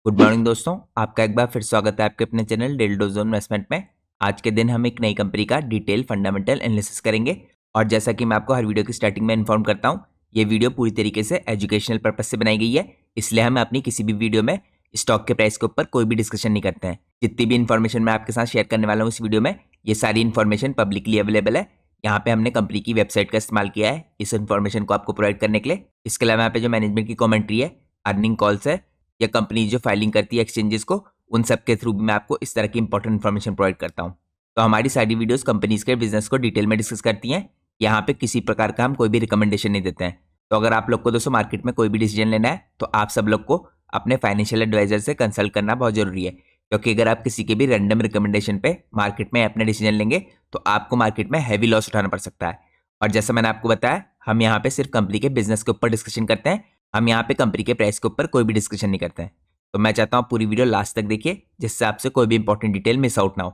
Good morning दोस्तों, आपका एक बार फिर स्वागत है आपके अपने चैनल डेली डोज इन्वेस्टमेंट में। आज के दिन हम एक नई कंपनी का डिटेल फंडामेंटल एनालिसिस करेंगे। और जैसा कि मैं आपको हर वीडियो की स्टार्टिंग में इन्फॉर्म करता हूँ, ये वीडियो पूरी तरीके से एजुकेशनल पर्पज से बनाई गई है। इसलिए हम अपनी किसी भी वीडियो में स्टॉक के प्राइस के ऊपर कोई भी डिस्कशन नहीं करते हैं। जितनी भी इन्फॉर्मेशन मैं आपके साथ शेयर करने वाला हूँ इस वीडियो में, ये सारी इन्फॉर्मेशन पब्लिकली अवेलेबल है। यहाँ पे हमने कंपनी की वेबसाइट का इस्तेमाल किया है इस इन्फॉर्मेशन को आपको प्रोवाइड करने के लिए। इसके अलावा यहाँ पे जो मैनेजमेंट की कमेंट्री है, अर्निंग कॉल्स है, या कंपनी जो फाइलिंग करती है एक्सचेंजेस को, उन सब के थ्रू भी मैं आपको इस तरह की इंपॉर्टेंट इन्फॉर्मेशन प्रोवाइड करता हूँ। तो हमारी सारी वीडियोस कंपनीज के बिजनेस को डिटेल में डिस्कस करती हैं। यहाँ पे किसी प्रकार का हम कोई भी रिकमेंडेशन नहीं देते हैं। तो अगर आप लोग को दोस्तों मार्केट में कोई भी डिसीजन लेना है तो आप सब लोग को अपने फाइनेंशियल एडवाइजर से कंसल्ट करना बहुत जरूरी है। क्योंकि अगर आप किसी के भी रैंडम रिकमेंडेशन पे मार्केट में अपने डिसीजन लेंगे तो आपको मार्केट में हैवी लॉस उठाना पड़ सकता है। और जैसा मैंने आपको बताया, हम यहाँ पे सिर्फ कंपनी के बिजनेस के ऊपर डिस्कशन करते हैं। हम यहाँ पे कंपनी के प्राइस के ऊपर कोई भी डिस्कशन नहीं करते हैं। तो मैं चाहता हूँ पूरी वीडियो लास्ट तक देखिए, जिससे आपसे कोई भी इंपॉर्टेंट डिटेल मिस आउट ना हो।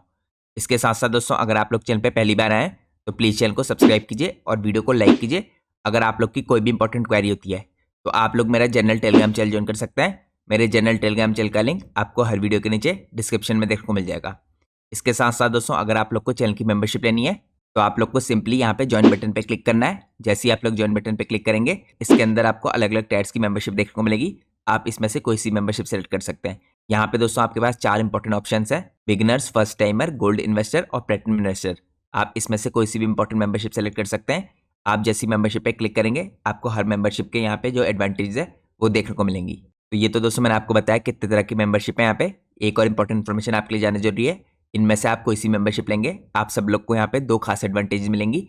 इसके साथ साथ दोस्तों, अगर आप लोग चैनल पे पहली बार आए हैं तो प्लीज़ चैनल को सब्सक्राइब कीजिए और वीडियो को लाइक कीजिए। अगर आप लोग की कोई भी इंपॉर्टेंट क्वेरी होती है तो आप लोग मेरा जनरल टेलीग्राम चैनल ज्वाइन कर सकते हैं। मेरे जनरल टेलीग्राम चैनल का लिंक आपको हर वीडियो के नीचे डिस्क्रिप्शन में देखने को मिल जाएगा। इसके साथ साथ दोस्तों, अगर आप लोग को चैनल की मेंबरशिप लेनी है तो आप लोग को सिंपली यहाँ पे ज्वाइन बटन पे क्लिक करना है। जैसे ही आप लोग ज्वाइन बटन पे क्लिक करेंगे, इसके अंदर आपको अलग अलग टायर्स की मेंबरशिप देखने को मिलेगी। आप इसमें से कोई सी मेंबरशिप सेलेक्ट कर सकते हैं। यहाँ पे दोस्तों आपके पास 4 इंपॉर्टेंट ऑप्शंस हैं: beginners, first timer, gold investor और प्लेटिनम इन्वेस्टर। आप इसमें से कोई सी भी इंपॉर्टेंट मेंबरशिप सेलेक्ट कर सकते हैं। आप जैसी मेंबरशिप पे क्लिक करेंगे, आपको हर मेंबरशिप के यहाँ पे जो एडवांटेज है वो देखने को मिलेंगी। तो ये तो दोस्तों मैंने आपको बताया कितने तरह की मेंबरशिप है। यहाँ पे एक और इंपॉर्टेंट इन्फॉर्मेशन आपके लिए जानना जरूरी है। इनमें से आप कोई सी मेंबरशिप लेंगे, आप सब लोग को यहाँ पे 2 खास एडवांटेज मिलेंगी।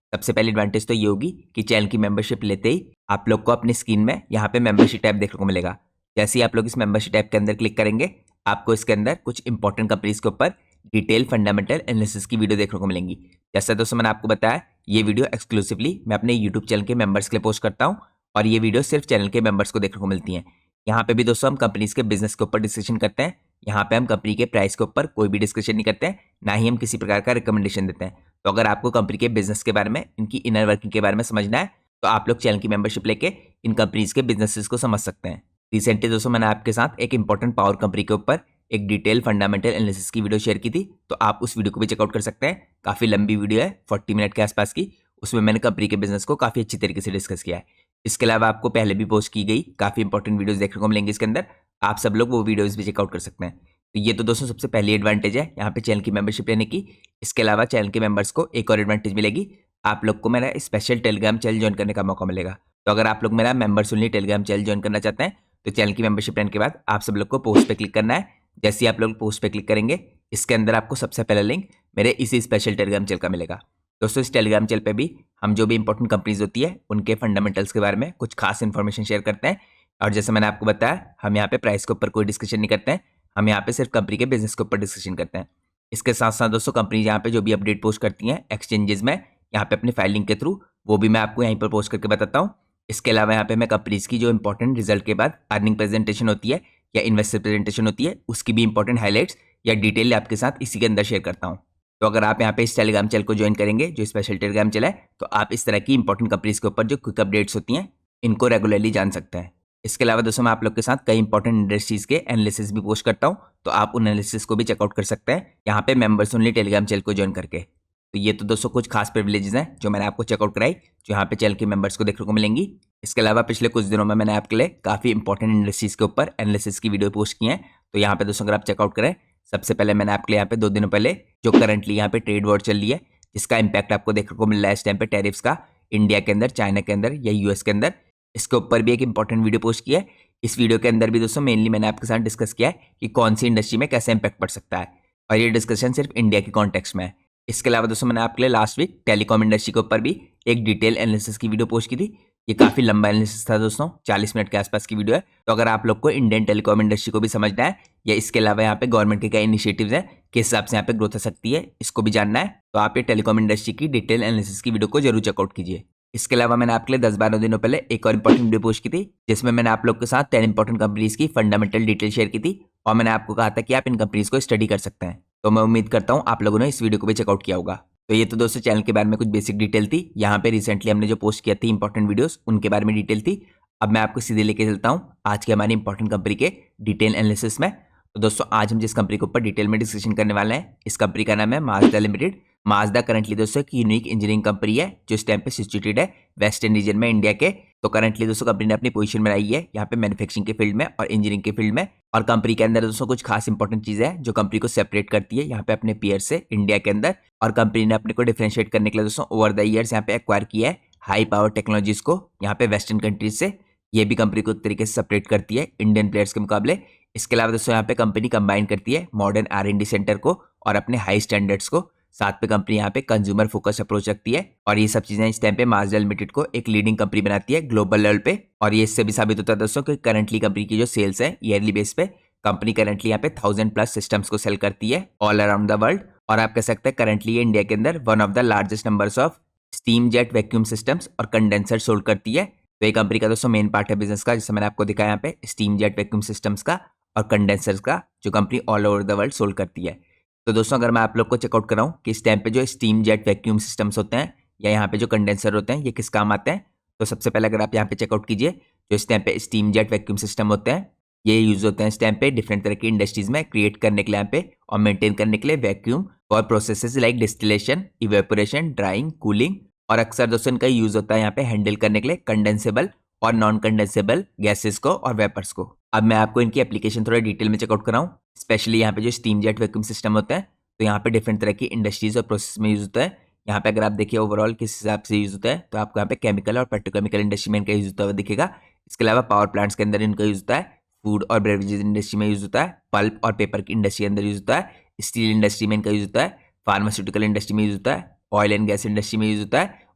सबसे पहली एडवांटेज तो ये होगी कि चैनल की मेंबरशिप लेते ही आप लोग को अपनी स्क्रीन में यहाँ पे मेंबरशिप टैब देखने को मिलेगा। जैसे ही आप लोग इस मेंबरशिप टैब के अंदर क्लिक करेंगे, आपको इसके अंदर कुछ इंपॉर्टेंट कंपनीज के ऊपर डिटेल फंडामेंटल एनालिसिस की वीडियो देखने को मिलेंगी। जैसा दोस्तों मैंने आपको बताया, ये वीडियो एक्सक्लूसिवली मैं अपने यूट्यूब चैनल के मेंबर्स के लिए पोस्ट करता हूँ और ये वीडियो सिर्फ चैनल के मेंबर्स को देखने को मिलती हैं। यहाँ पे भी दोस्तों हम कंपनीज के बिजनेस के ऊपर डिस्कशन करते हैं। यहाँ पे हम कंपनी के प्राइस के ऊपर कोई भी डिस्कशन नहीं करते हैं, ना ही हम किसी प्रकार का रिकमेंडेशन देते हैं। तो अगर आपको कंपनी के बिजनेस के बारे में, इनकी इनर वर्किंग के बारे में समझना है तो आप लोग चैनल की मेंबरशिप लेके इन कंपनीज के बिजनेसेस को समझ सकते हैं। रिसेंटली दोस्तों मैंने आपके साथ एक इंपॉर्टेंट पावर कंपनी के ऊपर एक डिटेल फंडामेंटल एनालिसिस की वीडियो शेयर की थी, तो आप उस वीडियो को भी चेकआउट कर सकते हैं। काफ़ी लंबी वीडियो है, 40 मिनट के आसपास की। उसमें मैंने कंपनी के बिजनेस को काफ़ी अच्छी तरीके से डिस्कस किया है। इसके अलावा आपको पहले भी पोस्ट की गई काफ़ी इंपॉर्टेंट वीडियोस देखने को मिलेंगे इसके अंदर। आप सब लोग वो वीडियोस भी चेकआउट कर सकते हैं। तो ये तो दोस्तों सबसे पहली एडवांटेज है यहाँ पे चैनल की मेंबरशिप लेने की। इसके अलावा चैनल के मेंबर्स को एक और एडवांटेज मिलेगी, आप लोग को मेरा स्पेशल टेलीग्राम चैनल ज्वाइन करने का मौका मिलेगा। तो अगर आप लोग मेरा members only Telegram channel join करना चाहते हैं तो चैनल की मेंबरशिप लेने के बाद आप सब लोग को पोस्ट पे क्लिक करना है। जैसे ही आप लोग पोस्ट पे क्लिक करेंगे, इसके अंदर आपको सबसे पहला लिंक मेरे इसी स्पेशल टेलीग्राम चैनल का मिलेगा। दोस्तों इस टेलीग्राम चैनल पे भी हम जो भी इंपॉर्टेंट कंपनीज होती है उनके फंडामेंटल्स के बारे में कुछ खास इन्फॉर्मेशन शेयर करते हैं। और जैसे मैंने आपको बताया, हम यहाँ पे प्राइस के ऊपर कोई डिस्कशन नहीं करते हैं, हम यहाँ पे सिर्फ कंपनी के बिजनेस के ऊपर डिस्कशन करते हैं। इसके साथ साथ दोस्तों कंपनी यहाँ पे जो भी अपडेट पोस्ट करती हैं एक्सचेंजेस में, यहाँ पे अपनी फाइलिंग के थ्रू, वो भी मैं आपको यहीं पर पोस्ट करके बताता हूँ। इसके अलावा यहाँ पे मैं कंपनीज की जो इंपॉर्टेंट रिजल्ट के बाद अर्निंग प्रेजेंटेशन होती है या इन्वेस्टर प्रेजेंटेशन होती है, उसकी भी इंपॉर्टेंट हाईलाइट्स या डिटेल आपके साथ इसी के अंदर शेयर करता हूँ। तो अगर आप यहाँ पे इस टेलीग्राम चैनल को ज्वाइन करेंगे, जो स्पेशल टेलीग्राम चैनल है, तो आप इस तरह की इंपॉर्टेंट कंपनीज के ऊपर जो क्विक अपडेट्स होती हैं इनको रेगुलरली जान सकते हैं। इसके अलावा दोस्तों मैं आप लोग के साथ कई इंपॉर्टेंट इंडस्ट्रीज के एनालिसिस भी पोस्ट करता हूँ, तो आप उन एनालिसिस को भी चेकआउट कर सकते हैं यहाँ पे मेंबर्स ओनली टेलीग्राम चैनल को ज्वाइन करके। तो ये तो दोस्तों कुछ खास प्रिविलेजेस हैं जो मैंने आपको चेकआउट कराई, जो यहाँ पे चैनल के मेंबर्स को देखने को मिलेंगी। इसके अलावा पिछले कुछ दिनों में मैंने आपके लिए काफ़ी इंपॉर्टेंट इंडस्ट्रीज के ऊपर एनालिसिस की वीडियो पोस्ट की हैं, तो यहाँ पे दोस्तों अगर आप चेकआउट करें, सबसे पहले मैंने आपके लिए यहाँ पे 2 दिनों पहले जो करंटली यहाँ पे ट्रेड वॉर चल रही है, जिसका इंपैक्ट आपको देखने को मिल रहा है इस टाइम पे टैरिफ्स का, इंडिया के अंदर, चाइना के अंदर या यूएस के अंदर, इसके ऊपर भी एक इंपॉर्टेंट वीडियो पोस्ट किया है। इस वीडियो के अंदर भी दोस्तों मेनली मैंने आपके साथ डिस्कस किया है कि कौन सी इंडस्ट्री में कैसे इंपैक्ट पड़ सकता है, और ये डिस्कशन सिर्फ इंडिया के कॉन्टेक्स्ट में है। इसके अलावा दोस्तों मैंने आपके लिए लास्ट वीक टेलीकॉम इंडस्ट्री के ऊपर भी एक डिटेल एनालिसिस की वीडियो पोस्ट की थी। ये काफ़ी लंबा एनालिसिस था दोस्तों, 40 मिनट के आसपास की वीडियो है। तो अगर आप लोग को इंडियन टेलीकॉम इंडस्ट्री को भी समझना है या इसके अलावा यहाँ पे गवर्नमेंट के क्या इनिशिएटिव्स हैं, किस हिसाब से यहाँ पे ग्रोथ हो सकती है, इसको भी जानना है, तो आप ये टेलीकॉम इंडस्ट्री की डिटेल एनालिसिस की वीडियो को जरूर चेकआउट कीजिए। इसके अलावा मैंने आपके लिए 10-12 दिनों पहले एक और इंपॉर्टेंट वीडियो पोस्ट की थी, जिसमें मैंने आप लोग के साथ 10 इंपॉर्टेंट कंपनीज की फंडामेंटल डिटेल शेयर की थी, और मैंने आपको कहा था कि आप इन कंपनीज को स्टडी कर सकते हैं। तो मैं उम्मीद करता हूँ आप लोगों ने इस वीडियो को भी चेकआउट किया होगा। तो ये तो दोस्तों चैनल के बारे में कुछ बेसिक डिटेल थी। यहाँ पे रिसेंटली हमने जो पोस्ट किया थी इंपॉर्टेंट वीडियोस, उनके बारे में डिटेल थी। अब मैं आपको सीधे लेके चलता हूँ आज के हमारी इंपॉर्टेंट कंपनी के डिटेल एनालिसिस में। तो दोस्तों आज हम जिस कंपनी के ऊपर डिटेल में डिस्कशन करने वाले हैं, इस कंपनी का नाम है माजदा लिमिटेड। माजदा करंटली दोस्तों एक यूनिक इंजीनियरिंग कंपनी है जो इस टाइम पे सिचुएटेड है वेस्टर्न रीजन में इंडिया के। तो करंटली दोस्तों कंपनी ने अपनी पोजीशन बनाई है यहाँ पे मैन्युफैक्चरिंग के फील्ड में और इंजीनियरिंग के फील्ड में। और कंपनी के अंदर दोस्तों कुछ खास इंपॉर्टेंट चीजें हैं जो कंपनी को सेपरेट करती है यहाँ पे अपने पीयर से इंडिया के अंदर। और कंपनी ने अपने को डिफरेंशिएट करने के लिए दोस्तों ओवर द ईयर्स यहाँ पे एक्वायर किया है हाई पावर टेक्नोलॉजीज को यहाँ पे वेस्टर्न कंट्रीज से। ये भी कंपनी को एक तरीके से सेपरेट करती है इंडियन प्लेयर्स के मुकाबले। इसके अलावा दोस्तों यहाँ पे कंपनी कंबाइन करती है मॉडर्न R&D सेंटर को और अपने हाई स्टैंडर्ड्स को। साथ पे कंपनी यहाँ पे कंज्यूमर फोकस अप्रोच रखती है और ये सब चीजें इस टाइम पे माजदा लिमिटेड को एक लीडिंग कंपनी बनाती है ग्लोबल लेवल पे। और ये इससे भी साबित होता है दोस्तों कि करंटली कंपनी की जो सेल्स है ईयरली बेस पे कंपनी करंटली यहाँ पे 1000+ सिस्टम्स को सेल करती है ऑल अराउंड द वर्ल्ड। और आप कह सकते हैं करंटली ये इंडिया के अंदर one of the largest numbers of steam jet vacuum systems और कंडेंसर सोल्ड करती है। तो ये कंपनी का दोस्तों मेन पार्ट है बिजनेस का, जैसे मैंने आपको दिखाया यहाँ पे स्टीम जेट वैक्यूम सिस्टम्स का और कंडेंसर्स का, जो company all over the world sold करती है। तो दोस्तों अगर मैं आप लोग को चेकआउट कराऊं कि इस टाइम पे जो स्टीम जेट वैक्यूम सिस्टम्स होते हैं या यहाँ पे जो कंडेंसर होते हैं ये किस काम आते हैं, तो सबसे पहले अगर आप यहाँ पे चेकआउट कीजिए जो इस टाइम पे स्टीम जेट वैक्यूम सिस्टम होते हैं ये यूज होते हैं इस टाइम पे डिफरेंट तरह की इंडस्ट्रीज में क्रिएट करने के लिए यहाँ पे और मेंटेन करने के लिए वैक्यूम और processes like distillation, evaporation, drawing, cooling. और अक्सर दोस्तों इनका यूज होता है यहाँ पे हैंडल करने के लिए कंडेंसेबल और नॉन कंडेंसेबल गैसेस को और वेपर्स को। अब मैं आपको इनकी एप्लीकेशन थोड़ा डिटेल में चेकआउट कराऊं, स्पेशली यहाँ पे जो स्टीम जेट वैक्यूम सिस्टम होता है तो यहाँ पे डिफरेंट तरह की इंडस्ट्रीज और प्रोसेस में यूज होता है। यहाँ पे अगर आप देखिए ओवरऑल किस हिसाब से यूज होता है तो आपको यहाँ पे केमिकल और पेट्रोकेमिकल इंडस्ट्री में इनका यूज होता हुआ दिखेगा। इसके अलावा पावर प्लांट्स के अंदर इनका यूज होता है, फूड और बेवरेजेस इंडस्ट्री में यूज होता है, पल्प और पेपर की इंडस्ट्री के अंदर यूज होता है, स्टील इंडस्ट्री में इनका यूज होता है, फार्मास्यूटिकल इंडस्ट्री में यूज होता है, ऑयल एंड गैस इंडस्ट्री में यूज होता है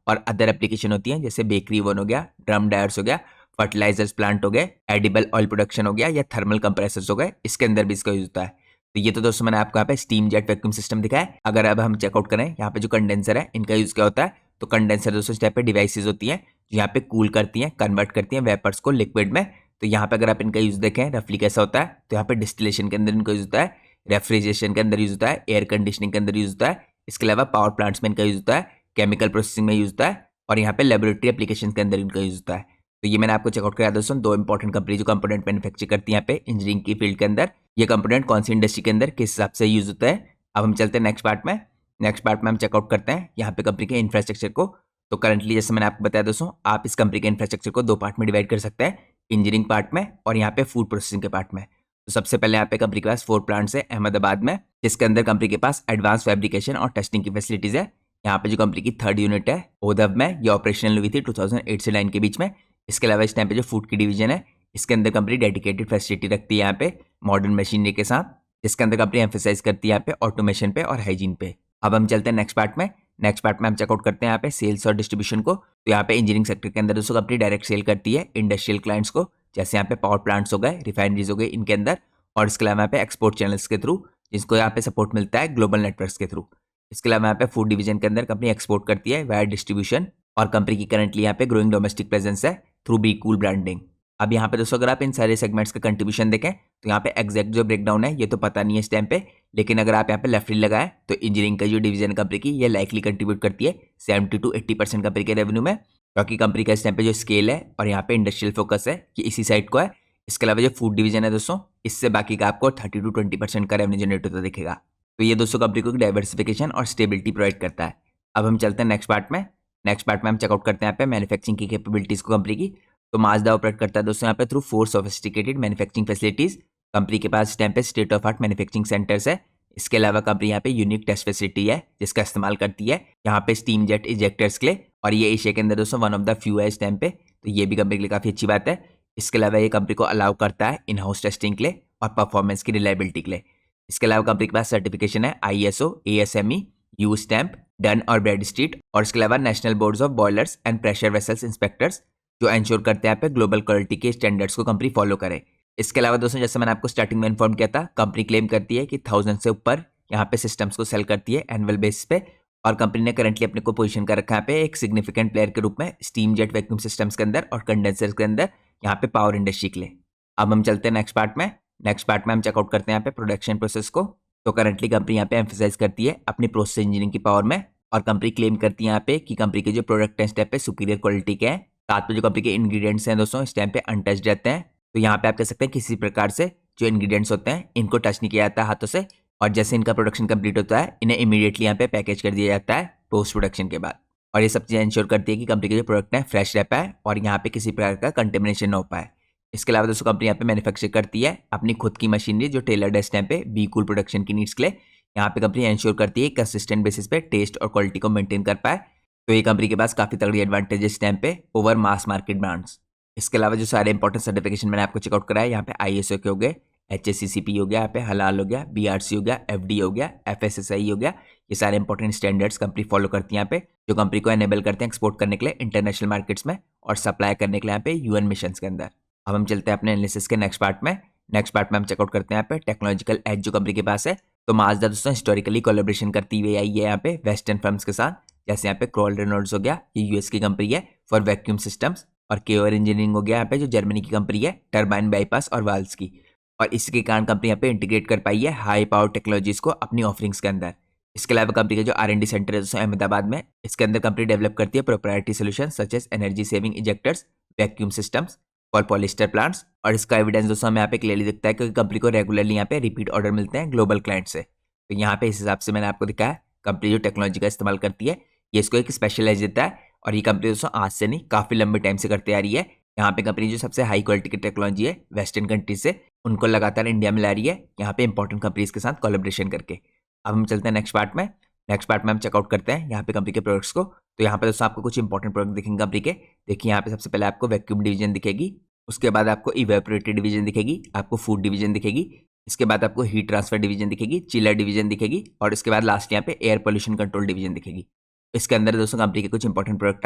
और अदर एप्लीकेशन होती हैं जैसे बेकरी ओवन हो गया, ड्रम डायर्स हो गया, फर्टिलाइजर्स प्लांट हो गए, एडिबल ऑयल प्रोडक्शन हो गया या थर्मल कंप्रेसर्स हो गए, इसके अंदर भी इसका यूज होता है। तो ये तो दोस्तों मैंने आपको यहाँ पे स्टीम जेट वैक्यूम सिस्टम दिखाया है। अगर अब हम चेकआउट करें यहाँ पे जो कंडेंसर है इनका यूज क्या होता है, तो कंडेंसर दोस्तों इस टाइप पे डिवाइसेज होती हैं जो यहाँ पे कूल करती हैं, कन्वर्ट करती हैं वेपर्स को लिक्विड में। तो यहाँ पे अगर आप इनका यूज देखें रफली कैसा होता है, तो यहाँ पे डिस्टिलेशन के अंदर इनका यूज होता है, रेफ्रिजरेशन के अंदर यूज होता है, एयर कंडीशनिंग के अंदर यूज होता है, इसके अलावा पावर प्लांट्स में इनका यूज होता है, केमिकल प्रोसेसिंग में यूज होता है और यहाँ पे लेबोरेटरी एप्लीकेशन के अंदर इनका यूज होता है। तो ये मैंने आपको चेकआउट कराया दोस्तों दो इंपॉर्टेंट कंपनी जो कंपोनेंट मैन्युफैक्चर करती है यहाँ पे इंजीनियरिंग की फील्ड के अंदर। ये कंपोनेंट कौन सी इंडस्ट्री के अंदर किस हिसाब से यूज होता है। अब हम चलते हैं नेक्स्ट पार्ट में। नेक्स्ट पार्ट में हम चेकआउट करते हैं यहाँ पे कंपनी के इंफ्रास्ट्रक्चर को। तो करंटली जैसे मैंने आपको बताया दोस्तों आप इस कंपनी के इंफ्रास्ट्रक्चर को दो पार्ट में डिवाइड कर सकते हैं, इंजीनियरिंग पार्ट में और यहाँ पे फूड प्रोसेसिंग के पार्ट में। तो सबसे पहले यहाँ पे कंपनी के पास 4 प्लांट्स है अहमदाबाद में, जिसके अंदर कंपनी के पास एडवांस फैब्रिकेशन और टेस्टिंग की फैसिलिटीज है। यहाँ पे जो कंपनी की 3rd यूनिट है ओदव में, ये ऑपरेशनल हुई थी 2008 से 9 के बीच में। इसके अलावा इस टाइम पे जो फूड की डिवीजन है इसके अंदर कंपनी डेडिकेटेड फैसिलिटी रखती है यहाँ पे मॉडर्न मशीनरी के साथ, जिसके अंदर कंपनी एम्फेसाइज करती है यहाँ पे ऑटोमेशन पे और हाइजीन पे। अब हम चलते हैं नेक्स्ट पार्ट में। नेक्स्ट पार्ट में हम चेकआउट करते हैं यहाँ पे सेल्स और डिस्ट्रीब्यूशन को। तो यहाँ पे इंजीनियरिंग सेक्टर के अंदर दोस्तों कंपनी डायरेक्ट सेल करती है इंडस्ट्रियल क्लाइंट्स को, जैसे यहाँ पे पावर प्लांट्स हो गए, रिफाइनरीज हो गए इनके अंदर, और इसके अलावा यहाँ पे एक्सपोर्ट चैनल्स के थ्रू जिसको यहाँ पे सपोर्ट मिलता है ग्लोबल नेटवर्क्स के थ्रू। इसके अलावा यहाँ पे फूड डिवीजन के अंदर कंपनी एक्सपोर्ट करती है वाया डिस्ट्रीब्यूशन और कंपनी की करंटली यहाँ पे ग्रोइंग डोमेस्टिक प्रेजेंस है थ्रू बी कूल ब्रांडिंग। अब यहाँ पे दोस्तों अगर आप इन सारे सेगमेंट्स का कंट्रीब्यूशन देखें तो यहाँ पे एग्जैक्ट जो ब्रेकडाउन है ये तो पता नहीं है इस टाइम पे, लेकिन अगर आप यहाँ पे लेफ्ट लगाएं तो इंजीनियरिंग का जो डिवीजन कंपनी की ये लाइकली कंट्रीब्यूट करती है 70 to 80% कंपनी के रेवेन्यू में, क्योंकि कंपनी का इस टाइम पे जो स्केल है और यहाँ पे इंडस्ट्रियल फोकस है ये इसी साइड को है। इसके अलावा जो फूड डिवीजन है दोस्तों इससे बाकी का आपको 30 to 20% का रेवेन्यू जनरेट होता दिखेगा। तो ये दोस्तों कंपनी को डाइवर्सिफिकेशन और स्टेबिलिटी प्रोवाइड करता है। अब हम चलते हैं नेक्स्ट पार्ट में। नेक्स्ट पार्ट में हम चेकआउट करते हैं यहाँ पे मैन्युफैक्चरिंग की कैपेबिलिटीज को कंपनी की। तो माजदा ऑपरेट करता है दोस्तों यहाँ पे through 4 sophisticated manufacturing facilities. Company के पास इस टाइम पे state of art manufacturing centres है। इसके अलावा कंपनी यहाँ पे यूनिक टेस्ट फैसिलिटी है जिसका इस्तेमाल करती है यहाँ पे स्टीम जेट इजेक्टर्स के लिए, और ये एशिया के अंदर दोस्तों वन ऑफ द फ्यू है इस टाइम पे, तो ये भी कंपनी के लिए काफ़ी अच्छी बात है। इसके अलावा ये कंपनी को अलाउ करता है इन हाउस टेस्टिंग के लिए और परफॉर्मेंस की रिलायबिलिटी के लिए। इसके अलावा कंपनी के पास सर्टिफिकेशन है ISO, ASME, you stamp, done और ब्रैडस्ट्रीट, और इसके अलावा national boards of boilers and pressure vessels inspectors जो एंश्योर करते हैं यहाँ पे ग्लोबल क्वालिटी के स्टैंडर्ड्स को कंपनी फॉलो करे। इसके अलावा दोस्तों जैसे मैंने आपको स्टार्टिंग में इन्फॉर्म किया था कंपनी क्लेम करती है कि 1000 से ऊपर यहाँ पे सिस्टम्स को सेल करती है एनुअल बेसिस पे, और कंपनी ने करंटली अपने को पोजीशन कर रखा है पे एक सिग्निफिकेंट प्लेयर के रूप में स्टीम जेट वैक्यूम सिस्टम्स के अंदर और कंडेंसर्स के अंदर यहाँ पे पावर इंडस्ट्री के लिए। अब हम चलते हैं नेक्स्ट पार्ट में। नेक्स्ट पार्ट में हम चेकआउट करते हैं यहाँ पे प्रोडक्शन प्रोसेस को। तो करंटली कंपनी यहाँ पे एम्फेसाइज करती है अपनी प्रोसेस इंजीनियरिंग की पावर में, और कंपनी क्लेम करती है यहाँ पे कि कंपनी के जो प्रोडक्ट हैं स्टेप पे सुपीरियर क्वालिटी के हैं साथ में जो कंपनी के इंग्रेडिएंट्स हैं दोस्तों इस टाइम पे अनटच्ड रहते हैं। तो यहाँ पे आप कह सकते हैं किसी प्रकार से जो इंग्रेडिएंट्स होते हैं इनको टच नहीं किया जाता है हाथों से, और जैसे इनका प्रोडक्शन कंप्लीट होता है इन्हें इमीडिएटली यहाँ पे पैकेज कर दिया जाता है पोस्ट प्रोडक्शन के बाद। और ये सब चीज़ें इंश्योर करती है कि कंपनी के जो प्रोडक्ट है फ्रेश रह पाए और यहाँ पे किसी प्रकार का कंटेमिनेशन ना हो पाए। इसके अलावा दोस्तों कंपनी यहाँ पे मैन्युफैक्चर करती है अपनी खुद की मशीनरी जो टेलर्ड है इस टाइम पे बी कूल प्रोडक्शन की नीड्स के लिए। यहाँ पे कंपनी इंश्योर करती है कंसिस्टेंट बेसिस पे टेस्ट और क्वालिटी को मेंटेन कर पाए। तो ये कंपनी के पास काफ़ी तगड़ी एडवांटेज है इस टाइम पे ओवर मास मार्केट ब्रांड्स। इसके अलावा जो सारे इंपॉर्टेंट सर्टिफिकेशन मैंने आपको चेकआउट कराया, यहाँ पे ISO के हो गए, HACCP हो गया, यहाँ पे हलाल हो गया, BRC हो गया, FD हो गया, FSSAI हो गया। ये सारे इंपॉर्टेंट स्टैंडर्ड्स कंपनी फॉलो करती है यहाँ पे, जो कंपनी को एनेबल करते हैं एक्सपोर्ट करने के लिए इंटरनेशनल मार्केट्स में और सप्लाई करने के लिए यहाँ पे UN मिशन के अंदर। अब हम चलते हैं अपने एनालिसिस के नेक्स्ट पार्ट में। नेक्स्ट पार्ट में हम चेकआउट करते हैं यहाँ पे टेक्नोलॉजिकल एज जो कंपनी के पास है। तो माजदा दोस्तों हिस्टोरिकली कोलैबोरेशन करती हुई आई है यहाँ पे वेस्टर्न फर्म्स के साथ, जैसे यहाँ पे क्रॉल रेनॉल्ड्स हो गया, ये US की कंपनी है फॉर वैक्यूम सिस्टम्स, और केओर इंजीनियरिंग हो गया यहाँ पे जो जर्मनी की कंपनी है टर्बाइन बाईपास और वाल्व्स की। और इसके कारण कंपनी यहाँ पे इंटीग्रेट कर पाई है हाई पावर टेक्नोलॉजीज को अपनी ऑफरिंग्स के अंदर। इसके अलावा कंपनी का जो R&D सेंटर है दोस्तों अहमदाबाद में, इसके अंदर कंपनी डेवलप करती है proprietary solution such as energy saving ejectors, vacuum systems for polyester plants. और इसका एविडेंस दोस्तों हमें यहाँ पे क्लियरली दिखता है क्योंकि कंपनी को रेगुलरली यहाँ पे रिपीट ऑर्डर मिलते हैं ग्लोबल क्लाइंट से। तो यहाँ पे इस हिसाब से मैंने आपको दिखाया कंपनी जो टेक्नोलॉजी का इस्तेमाल करती है ये इसको एक स्पेशलाइज देता है। और ये कंपनी दोस्तों आज से नहीं काफ़ी लंबे टाइम से करते आ रही है। यहाँ पे कंपनी जो सबसे हाई क्वालिटी की टेक्नोलॉजी है वेस्टर्न कंट्रीज से उनको लगातार इंडिया में ला रही है, यहाँ पे इंपॉर्टेंट कंपनीज के साथ कोलैबोरेशन करके। अब हम चलते हैं नेक्स्ट पार्ट में। नेक्स्ट पार्ट में हम चेकआउट करते हैं यहाँ पे कंपनी के प्रोडक्ट्स को। तो यहाँ पे दोस्तों आपको कुछ इंपॉर्टेंट प्रोडक्ट दिखेंगे कंपनी के। देखिए यहाँ पे सबसे पहले आपको वैक्यूम डिवीजन दिखेगी, उसके बाद आपको इवेपोरेटर डिवीजन दिखेगी, आपको फूड डिवीजन दिखेगी, इसके बाद आपको हीट ट्रांसफर डिवीजन दिखेगी, चिलर डिवीजन दिखेगी, और इसके बाद लास्ट यहाँ पे एयर पोल्यूशन कंट्रोल डिवीजन दिखेगी। इसके अंदर दोस्तों कंपनी के कुछ इंपॉर्टेंट प्रोडक्ट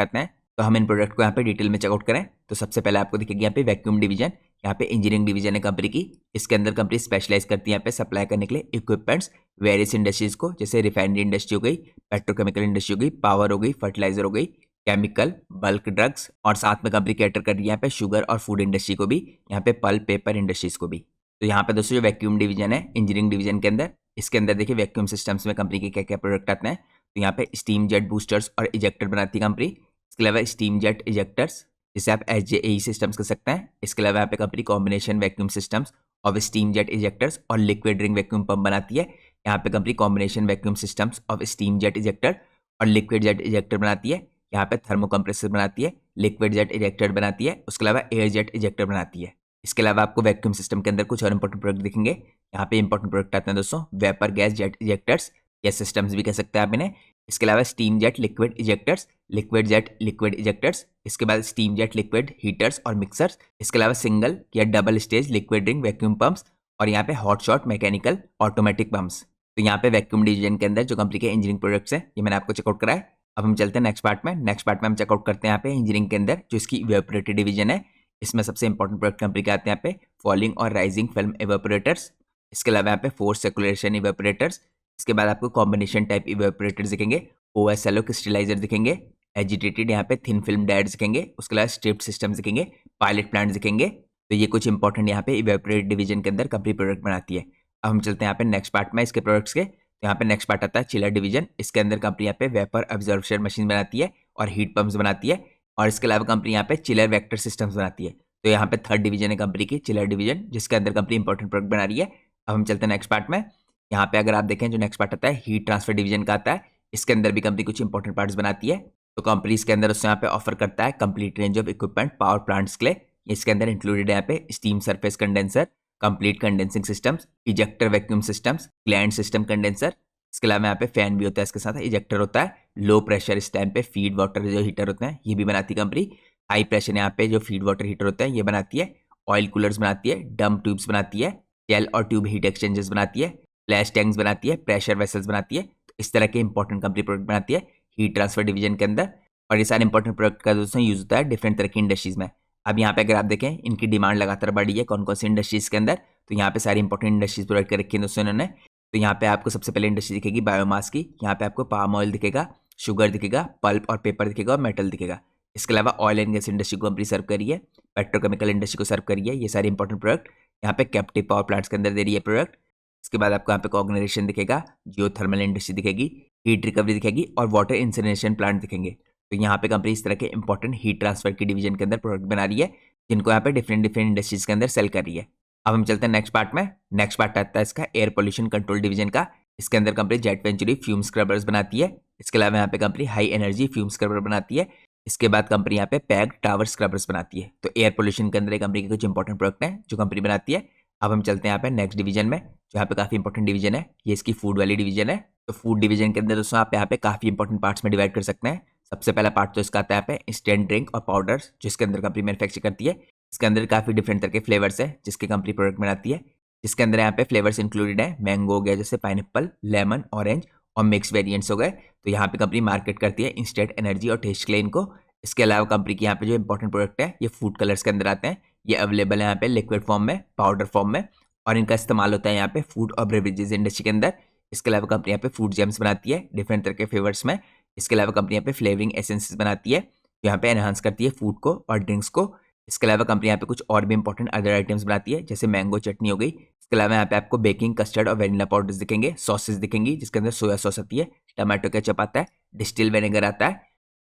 आते हैं, तो हम इन प्रोडक्ट को यहाँ पे डिटेल में चेकआउट करें। तो सबसे पहले आपको दिखेगी यहाँ पे वैक्यूम डिवीजन, यहाँ पे इंजीनियरिंग डिवीजन है कंपनी की। इसके अंदर कंपनी स्पेशलाइज करती है यहाँ पे सप्लाई करने के लिए इक्विपमेंट्स वेरियस इंडस्ट्रीज को, जैसे रिफाइनरी इंडस्ट्री हो गई, पेट्रोकेमिकल इंडस्ट्री हो गई, पावर हो गई, फर्टिलाइजर हो गई, केमिकल, बल्क ड्रग्स, और साथ में कंपनी कैटर कर रही है यहाँ पे शुगर और फूड इंडस्ट्री को भी, यहाँ पे पल्प पेपर इंडस्ट्रीज को भी। तो यहाँ पे दोस्तों जो वैक्यूम डिवीजन है इंजीनियरिंग डिवीजन के अंदर, इसके अंदर देखिए वैक्यूम सिस्टम्स में कंपनी के क्या क्या प्रोडक्ट आते हैं। तो यहाँ पे स्टीम जेट बूस्टर्स और इजेक्टर बनाती है कंपनी। इसके अलावा स्टीम जेट इजेक्टर्स जिसे आप SJAE सिस्टम्स कर सकते हैं। इसके अलावा यहाँ पे company combination vacuum systems of steam jet ejectors और लिक्विड रिंग वैक्यूम पंप बनाती है। यहाँ पे company combination vacuum systems of steam jet ejector और लिक्विड जेट इजेक्टर बनाती है। यहाँ पे थर्मो कंप्रेसर बनाती है, लिक्विड जेट इजेक्टर बनाती है, उसके अलावा एयर जेट इजेक्टर बनाती है। इसके अलावा आपको वैक्यूम सिस्टम के अंदर कुछ और इंपॉर्टेंट प्रोडक्ट दिखेंगे। यहाँ पे इंपॉर्टेंट प्रोडक्ट आते हैं दोस्तों वेपर गैस जेट इजेक्टर्स या सिस्टम्स भी कह सकते हैं आप इन्हें। इसके अलावा steam jet liquid ejectors, liquid jet liquid ejectors, इसके बाद स्टीम जेट लिक्विड हीटर्स और मिक्सर्स, इसके अलावा सिंगल या double stage liquid ring vacuum pumps, और यहाँ पे hot shot mechanical automatic pumps. तो यहाँ पे वैक्यूम डिवीजन के अंदर जो कंपनी के इंजीनियरिंग प्रोडक्ट्स हैं ये मैंने आपको चेकआउट कराया। अब हम चलते हैं नेक्स्ट पार्ट में। नेक्स्ट पार्ट में हम चेकआउट करते हैं यहाँ पे इंजीनियरिंग के अंदर जो इसकी इवेपोरेटर डिवीजन है। इसमें सबसे इंपॉर्टेंट प्रोडक्ट कंपनी के आते हैं यहाँ पे फॉलिंग और राइजिंग फिल्म इवेपोरेटर्स, इसके अलावा यहाँ पे फोर्स सर्कुलेशन इवेपोरेटर्स, इसके बाद आपको कॉम्बिनेशन टाइप इवेपोरेटर्स दिखेंगे, OSLO क्रिस्टलाइजर दिखेंगे, एजिटेटेड यहाँ पे थिन फिल्म डायर्स दिखेंगे, उसके अलावा स्ट्रिप्ड सिस्टम्स दिखेंगे, पायलट प्लांट दिखेंगे। तो ये कुछ इंपॉर्टेंट यहाँ पे इवेपोरेटर डिवीजन के अंदर कंपनी प्रोडक्ट बनाती है। अब हम चलते हैं यहाँ पे नेक्स्ट पार्ट में इसके प्रोडक्ट्स के। तो यहाँ पे नेक्स्ट पार्ट आता है चिलर डिवीजन। इसके अंदर कंपनी यहाँ पे वेपर अब्जॉर्प्शन मशीन बनाती है और हीट पंप्स बनाती है, और इसके अलावा कंपनी यहाँ पे चिलर वेक्टर सिस्टम्स बनाती है। तो यहाँ पे थर्ड डिवीजन है कंपनी की चिलर डिवीजन, जिसके अंदर कंपनी इंपॉर्टेंट प्रोडक्ट बना रही है। अब हम चलते हैं नेक्स्ट पार्ट में। यहाँ पे अगर आप देखें जो नेक्स्ट पार्ट आता है हीट ट्रांसफर डिवीजन का आता है। इसके अंदर भी कंपनी कुछ इंपॉर्टेंट पार्ट्स बनाती है। तो कंपनी इसके अंदर उससे यहाँ पे ऑफर करता है complete range of equipment power plants के लिए। इसके अंदर इंक्लूडेड है यहाँ पे steam surface condenser, complete condensing systems, ejector vacuum systems, gland system condenser. इसके अलावा यहाँ पे फैन भी होता है, इसके साथ इजेक्टर होता है, लो प्रेशर इस टाइम पे फीड वाटर जो हीटर होते हैं ये भी बनाती है कंपनी, हाई प्रेशर यहाँ पे जो फीड वाटर हीटर होते हैं ये बनाती है, ऑयल कूलर्स बनाती है, डम ट्यूब्स बनाती है, जेल और ट्यूब हीट एक्सचेंजर्स बनाती है, फ्लैश टैंक्स बनाती है, प्रेशर वेसल्स बनाती है। तो इस तरह के इंपॉर्टेंट कंपनी प्रोडक्ट बनाती है हीट ट्रांसफर डिवीजन के अंदर। और ये सारे इंपॉर्टेंट प्रोडक्ट का दोस्तों यूज होता है डिफरेंट तरह की इंडस्ट्रीज में। अब यहाँ पे अगर आप देखें इनकी डिमांड लगातार बढ़ी है कौन कौन सी इंडस्ट्रीज के अंदर, तो यहाँ पे सारी इंपॉर्टेंट इंडस्ट्रीज प्रोवाइड कर रखी है दोस्तों इन्होंने। तो यहाँ पे आपको सबसे पहले इंडस्ट्री दिखेगी बायोमास की, यहाँ पे आपको पाम ऑयल दिखेगा, शुगर दिखेगा, पल्प और पेपर दिखेगा और मेटल दिखेगा। इसके अलावा ऑयल एंड गैस इंडस्ट्री को कंपनी सर्व करी है, पेट्रोकेमिकल इंडस्ट्री को सर्व करी है। ये सारे इंपॉर्टेंट प्रोडक्ट यहाँ पे कैप्टिव पावर प्लांट्स के अंदर दे रही है प्रोडक्ट। इसके बाद आपको यहाँ पे कोग्नरेशन दिखेगा, जियोथर्मल इंडस्ट्री दिखेगी, हीट रिकवरी दिखेगी और वाटर इंसिनरेशन प्लांट दिखेंगे। तो यहाँ पे कंपनी इस तरह के इंपॉर्टेंट हीट ट्रांसफर की डिवीजन के अंदर प्रोडक्ट बना रही है, जिनको यहाँ पे डिफरेंट डिफरेंट इंडस्ट्रीज के अंदर सेल कर रही है। अब हम चलते हैं नेक्स्ट पार्ट में। नेक्स्ट पार्ट आता है इसका एयर पोल्यूशन कंट्रोल डिवीजन का। इसके अंदर company jet venturi fume scrubbers बनाती है। इसके अलावा यहाँ पे company high energy fume scrubber बनाती है। इसके बाद कंपनी यहाँ पे पैग टावर स्क्रबर्स बनाती है। तो एयर पोल्यूशन के अंदर कंपनी के कुछ इंपॉर्टेंट प्रोडक्ट हैं जो कंपनी बनाती है। अब हम चलते हैं यहाँ पे नेक्स्ट डिवीजन में, जो यहाँ पे काफी इंपॉर्टेंट डिवीजन है, ये इसकी फूड वाली डिवीजन है। तो फूड डिवीजन के अंदर दोस्तों आप यहाँ पे काफी इंपॉर्टेंट पार्ट्स में डिवाइड कर सकते हैं। सबसे पहला पार्ट तो इसका आता है यहाँ पे इंस्टेंट ड्रिंक और पाउडर्स, जिसके अंदर कंपनी मैन्युफैक्चर करती है। इसके अंदर काफी डिफरेंट तरह के फ्लेवर्स है जिसके कंपनी प्रोडक्ट बनाती है, जिसके अंदर यहाँ पे फ्लेवर्स इंक्लूडेड है। मैंगो हो गया, जैसे पाइनएप्पल, लेमन, ऑरेंज और मिक्स वेरिएंट्स हो गए। तो यहाँ पे कंपनी मार्केट करती है इंस्टेंट एनर्जी और टेस्ट के लिए इनको। इसके अलावा कंपनी की यहाँ पे जो इंपॉर्टेंट प्रोडक्ट है ये फूड कलर्स के अंदर आते हैं। ये अवेलेबल है यहाँ पे लिक्विड फॉर्म में, पाउडर फॉर्म में, और इनका इस्तेमाल होता है यहाँ पे फूड और बेवरेजेस इंडस्ट्री के अंदर। इसके अलावा कंपनी यहाँ पे फूड जेम्स बनाती है डिफरेंट तरह के फ्लेवर्स में। इसके अलावा कंपनी यहाँ पे फ्लेवरिंग एसेंसेस बनाती है, जो यहाँ पे एनहांस करती है फूड को और ड्रिंक्स को। इसके अलावा कंपनी यहाँ पे कुछ और भी इंपॉर्टेंट अदर आइटम्स बनाती है, जैसे मैंगो चटनी हो गई। इसके अलावा यहाँ पे आपको बेकिंग, कस्टर्ड और वेनिला पाउडर्स दिखेंगे, सॉसेस दिखेंगी जिसके अंदर सोया सॉस आती है, टमाटो केचप आता है, डिस्टिल विनेगर आता है।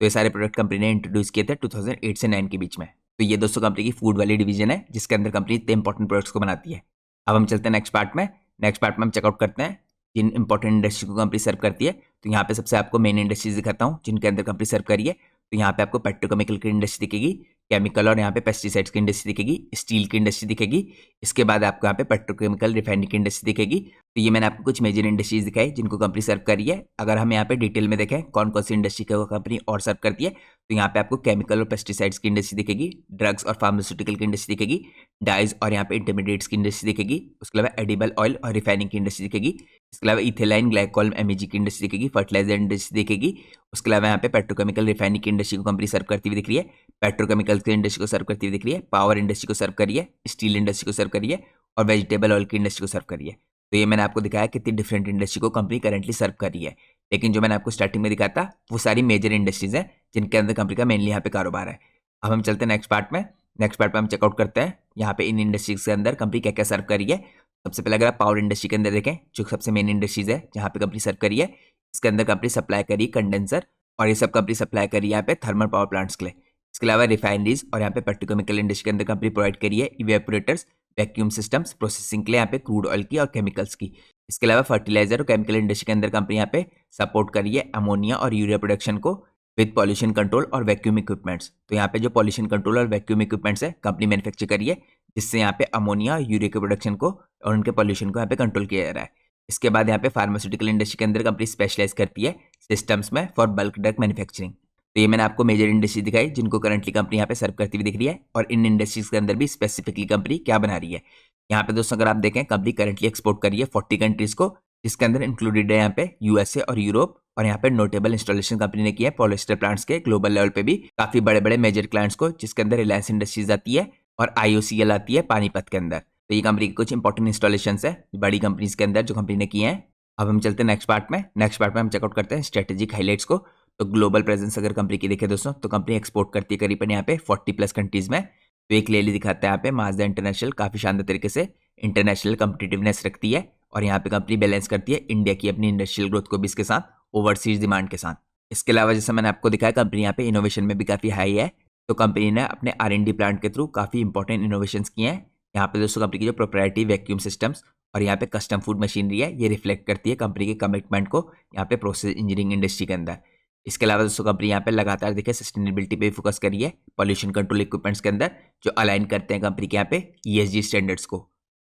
तो ये सारे प्रोडक्ट कंपनी ने इंट्रोड्यूस किए थे 2008 से 9 के बीच में। तो ये दोस्तों कंपनी की फूड वाली डिवीजन है जिसके अंदर कंपनी इतने इंपॉर्टेंट प्रोडक्ट्स को बनाती है। अब हम चलते हैं नेक्स्ट पार्ट में। नेक्स्ट पार्ट में हम चेकआउट करते हैं जिन इंपॉर्टेंट इंडस्ट्री को कंपनी सर्व करती है। तो यहाँ पे सबसे आपको मेन इंडस्ट्रीज दिखाता हूँ जिनके अंदर कंपनी सर्व करी है। तो यहाँ पे आपको पेट्रोकेमिकल की इंडस्ट्री दिखेगी, केमिकल और यहाँ पे पेस्टिसाइड्स की इंडस्ट्री दिखेगी, स्टील की इंडस्ट्री दिखेगी। इसके बाद आपको यहाँ पे पेट्रोकेमिकल रिफाइनरी की इंडस्ट्री दिखेगी। तो ये मैंने आपको कुछ मेजर इंडस्ट्रीज दिखाई जिनको कंपनी सर्व करी है। अगर हम यहाँ पे डिटेल में देखें कौन कौन सी इंडस्ट्री को कंपनी और सर्व करती है, तो यहाँ पे आपको केमिकल और पेस्टिसाइड्स की इंडस्ट्री दिखेगी, ड्रग्स और फार्मास्यूटिकल की इंडस्ट्री दिखेगी, डाइज और यहाँ पे इंटरमीडिएट्स की इंडस्ट्री दिखेगी। उसके अलावा एडिबल ऑयल और रिफाइनिंग की इंडस्ट्री दिखेगी। इसके अलावा इथेलाइन, ग्लाइकोल, एमईजी की इंडस्ट्री दिखेगी, फर्टिलाइजर इंडस्ट्री दिखेगी। उसके अलावा यहाँ पे पेट्रोकेमिकल रिफाइनिंग की इंडस्ट्री को कंपनी सर्व करती हुई दिख रही है, पेट्रोकेमिकल की इंडस्ट्री को सर्व करती हुई दिख रही है, पावर इंडस्ट्री को सर्व करी है, स्टील इंडस्ट्री को सर्व करी है और वेजिटेबल ऑयल की इंडस्ट्री को सर्व करी है। तो ये मैंने आपको दिखाया कितनी डिफरेंट इंडस्ट्री को कंपनी करंटली सर्व कर रही है। लेकिन जो मैंने आपको स्टार्टिंग में दिखाया था वो सारी मेजर इंडस्ट्रीज हैं जिनके अंदर कंपनी का मेनली यहाँ पे कारोबार है। अब हम चलते हैं नेक्स्ट पार्ट में। नेक्स्ट पार्ट में हम चेकआउट करते हैं यहाँ पे इन इंडस्ट्रीज के अंदर कंपनी क्या क्या सर्व कर रही है। सबसे पहले अगर आप पावर इंडस्ट्री के अंदर देखें, जो सबसे मेन इंडस्ट्रीज है जहाँ पे कंपनी सर्व करी है, इसके अंदर कंपनी सप्लाई करी कंडेंसर और ये सब कंपनी सप्लाई करी है यहाँ पे थर्मल पावर प्लांट्स के लिए। इसके अलावा रिफाइनरीज और यहाँ पे पेट्रोकेमिकल इंडस्ट्री के अंदर कंपनी प्रोवाइड करी है इवेपोरेटर्स, वैक्यूम सिस्टम्स, प्रोसेसिंग के लिए यहाँ पे क्रूड ऑयल की और केमिकल्स की। इसके अलावा फर्टिलाइजर और केमिकल इंडस्ट्री के अंदर कंपनी यहाँ पे सपोर्ट करी है अमोनिया और यूरिया प्रोडक्शन को विद पॉल्यूशन कंट्रोल और वैक्यूम इक्विपमेंट्स। तो यहाँ पे जो पॉल्यूशन कंट्रोल और वैक्यूम इक्विपमेंट्स है कंपनी मैन्युफैक्चर करी है, जिससे यहाँ पे अमोनिया और यूरिया के प्रोडक्शन को और उनके पॉल्यूशन को यहाँ पे कंट्रोल किया जा रहा है। इसके बाद यहाँ पे फार्मास्यूटिकल इंडस्ट्री के अंदर कंपनी स्पेशलाइज करती है सिस्टम्स में फॉर बल्क ड्रग मैन्युफैक्चरिंग। तो ये मैंने आपको मेजर इंडस्ट्री दिखाई जिनको करंटली कंपनी यहाँ पे सर्व करती हुई दिख रही है, और इन इंडस्ट्रीज के अंदर भी स्पेसिफिकली कंपनी क्या बना रही है। यहाँ पे दोस्तों अगर आप देखें कंपनी करंटली एक्सपोर्ट कर रही है 40 कंट्रीज को, जिसके अंदर इंक्लूडेड है यहाँ पे यूएसए और यूरोप। और यहाँ पे नोटेबल इंस्टॉलेशन कंपनी ने किया है पॉलिएस्टर प्लांट्स के ग्लोबल लेवल पे भी काफी बड़े बड़े मेजर क्लाइंट्स को, जिसके अंदर रिलायंस इंडस्ट्रीज आती है और IOCL आती है पानीपत के अंदर। तो ये कंपनी के कुछ इंपॉर्टेंट इंस्टॉलेशन है बड़ी कंपनीज के अंदर जो कंपनी ने किए हैं। अब हम चलते हैं नेक्स्ट पार्ट में। नेक्स्ट पार्ट में हम चेकआउट करते हैं स्ट्रेटेजिक हाईलाइट्स को। तो ग्लोबल प्रेजेंस अगर कंपनी की देखें दोस्तों, तो कंपनी एक्सपोर्ट करती है करीबन यहाँ पे 40+ कंट्रीज में। तो एक क्लियरली दिखाता है यहाँ पे माजदा इंटरनेशनल काफी शानदार तरीके से इंटरनेशनल कम्पिटिटिवनेस रखती है, और यहाँ पे कंपनी बैलेंस करती है इंडिया की अपनी इंडस्ट्रियल ग्रोथ को भी इसके साथ ओवरसीज डिमांड के साथ। इसके अलावा जैसे मैंने आपको दिखाया कंपनी यहाँ पे इनोवेशन में भी काफी हाई है। तो कंपनी ने अपने R&D प्लांट के थ्रू काफी इंपॉर्टेंट इनोवेशन किए हैं। यहाँ पे दोस्तों कंपनी की जो प्रोप्राइटरी वैक्यूम सिस्टम्स और यहाँ पे कस्टम फूड मशीनरी है, ये रिफ्लेक्ट करती है कंपनी के कमिटमेंट को यहाँ पे प्रोसेस इंजीनियरिंग इंडस्ट्री के अंदर। इसके अलावा दोस्तों कंपनी यहाँ पे लगातार देखिए सस्टेनेबिलिटी पे फोकस करी है पॉल्यूशन कंट्रोल इक्विपमेंट्स के अंदर, जो अलाइन करते हैं कंपनी के यहाँ पे ESG स्टैंडर्ड्स को।